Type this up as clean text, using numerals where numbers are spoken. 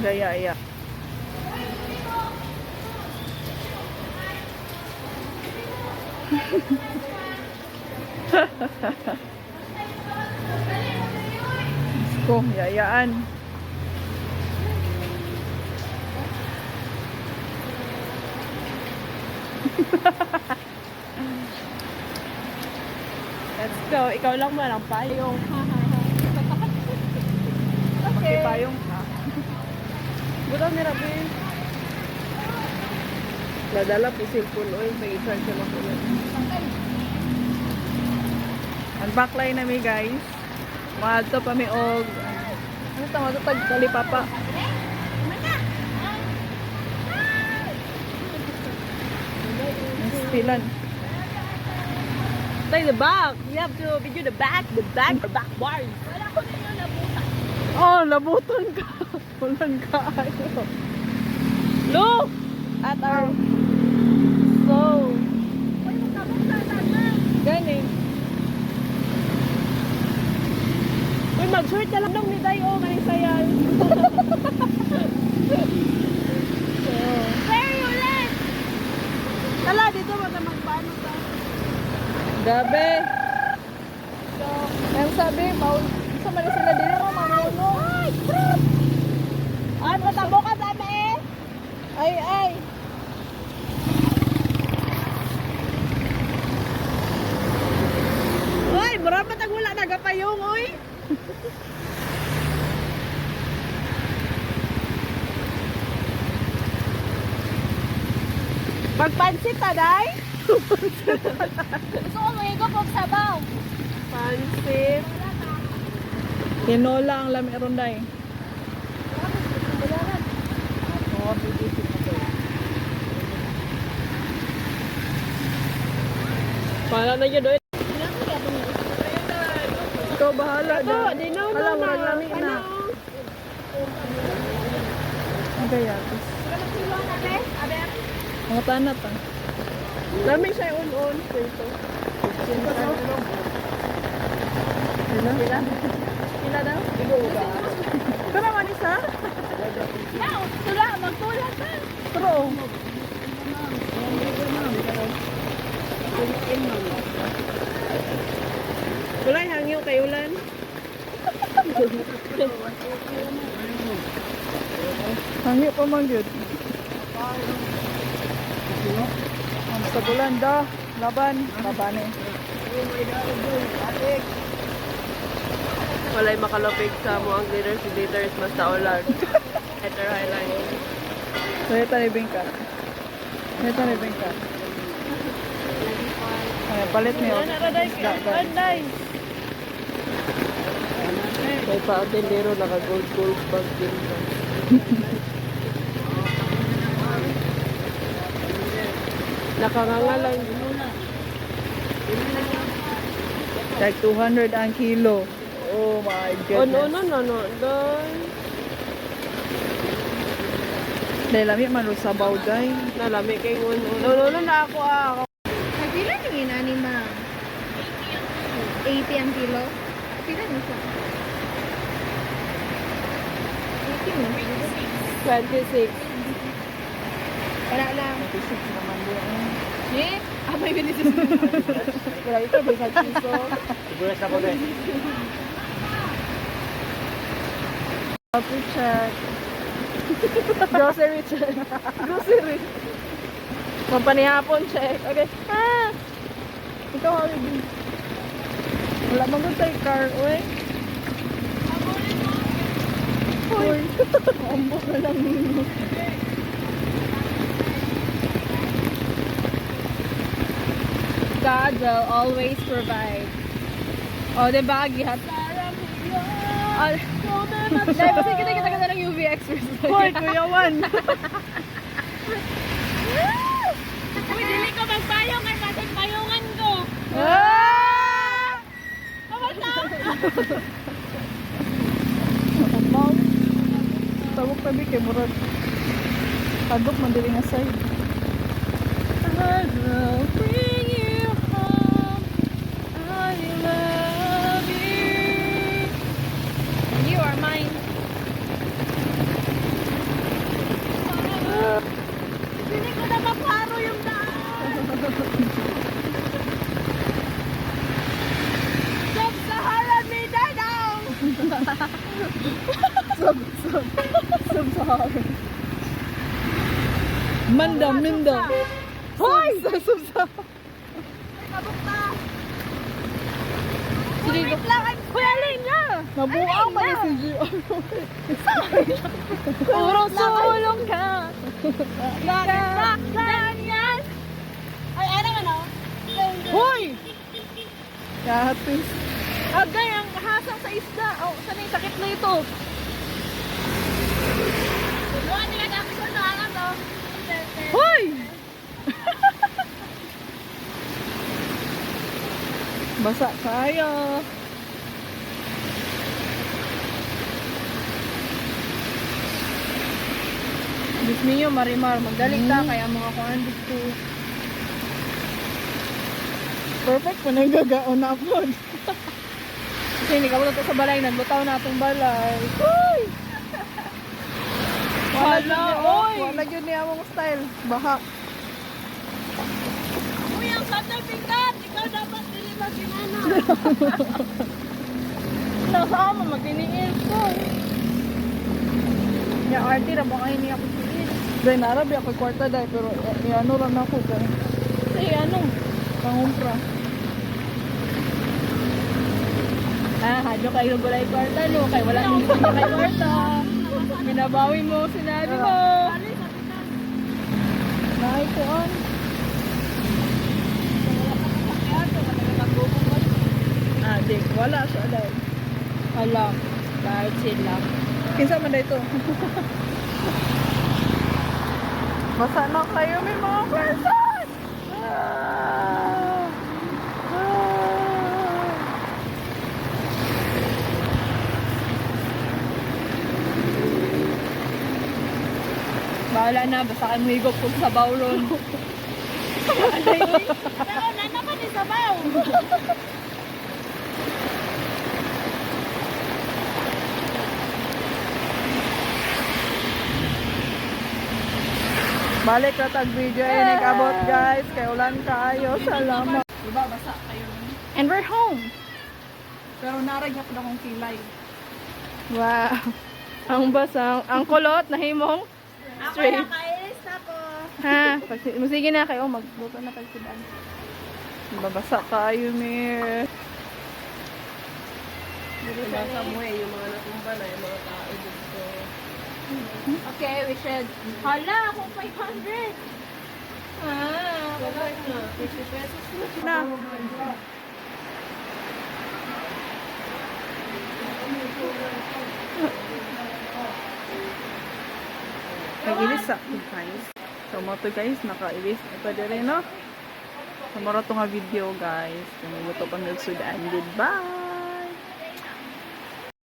gaya-ya. Ko, yayaan. Let's go. Ikaw lang man ang payong. Okay. Payong ka. Buta ni Rabi. Nadala po cellphone oil. Pag-i-charge siya makulit. Ang backline namin guys. Mahal to pa may og. Ano tama ito? Tagkalipapa. Stilan. Tay, the back. You have to video the back bars. Wala ko ninyo nabutan. Oh, nabutan ka. Walang ka. Look at our soul. Ganing. Uy, mag-short ka lang dong ni Day. Oh, ganing sayal. Very ulit. Tala, dito magpaano ka. Gabi. So, ang sabi, sa mali sila din ako, mamuno. Ay, patabo ka dami eh. Ay. Uy, mura patag wala nagapayong, uy. Magpansit ta, Day? Gusto ko mga pag sabaw. Pansit. Tinola ang lami ron, Day. Oh, bibisip ako. Pala na yun, Doy. Ikaw bahala, Doy. Alam mo, lami na. Ang gayatos. Mga tanat, ah. Lami siya on-on. Ito. Pila daw? Ito naman isa? Yaw, tula, magtula ka. Pero, wala hangyo kay Ulan. Hangyo pa man yun. Sa bulan daw, laban eh. Walay makalapig sa mo ang glitters, si glitters basta ulan. Heter highlight. So ito ni Bingka. Ay, palit niyo. Anday. May pa-atendero naka gold bag din. Nakangangalang. Like 200 ang kilo. Oh my goodness. No. Nalami man sa bawday. Nalami kay No, na ako. Pila nang inani ma? 80 ang kilo? Pila na siya? 80 mo? 26. Wala lang. 26 naman din. Eh? May binisis mo. Wala ito, bisag piso. Siguras ako din. Coffee check. Grocery check. Grocery. Mampanihapon check. Okay. Ikaw holiday. Wala magod tayo car. Uy. Uy. Ambok na lang nino. God will always provide. O, diba? Gihat. Kasi kita na ng UV express. Hoy, Kuya Juan. Uy, dili ko magpayong kay patay payungan ko. Kamata? Amaw. Tawag tabi kay Murad. Padok man dili nga side. I will bring you home. I love you. You are mine. Sub-Sahara. Manda, Minda. Hoy! Sub-Sahara. Sige, Kuya Lena! Nabuang pa si Gio. Puro sulong ka. Ganyan! Ay, ano ka na? Hoy! Katis. Agay, ang hasang sa isda. Oh, saan yung sakit na ito? Buwan nila na ako na alam to. Hoy! Basa kayo. Diyos niyo, Marimar, magdalig ta kaya mga kuhan dito. Perfect po nagagaon na po. Kasi hindi ka wala sa balay, naglutaw na itong balay. Hoy! Wala, oy! Wala yun niya mong style. Baha. Uy, ang certificate! Ikaw dapat deliver si Nana. Nasama, magtiniil ko. Ya, arti na baka hindi ako tiniil. Dahil narabi ako kwarta dahil, pero ano lang ako kay. Kasi ano, pangumpra. Hadyo kayo gulay kwarta, no? Kaya wala nang gusto kay kwarta. Binabawi mo sinabi mo. Naikuan. Dik, wala siya dahil. Alam, kahit sila. Kinsa man dito. Basa na kayo, may mga person! Bahala na, basta kayo mahigop kung sa bawlon. Pero Nana pa din sa baw. Balik na tag video ay nag-abot guys. Kay ulan kayo. Salamat. Diba, basa kayo. And we're home. Pero naragyan ko na kong kilay. Wow. Ang basang, ang kulot na himong straight. nakailis na po. Ha? Sige na kayo. Magluto na kayo sidan. Babasa kayo, Mir. Basa mo eh, yung mga natumba na, yung mga tao dito. Okay, we should... Hala, kung 500! Wala na. 50 pesos na. Na. Nag-ilis sa guys. So mo to guys, naka-ilis ito dire no. So mo to nga video guys. Kung luto pa ng sudan. Goodbye.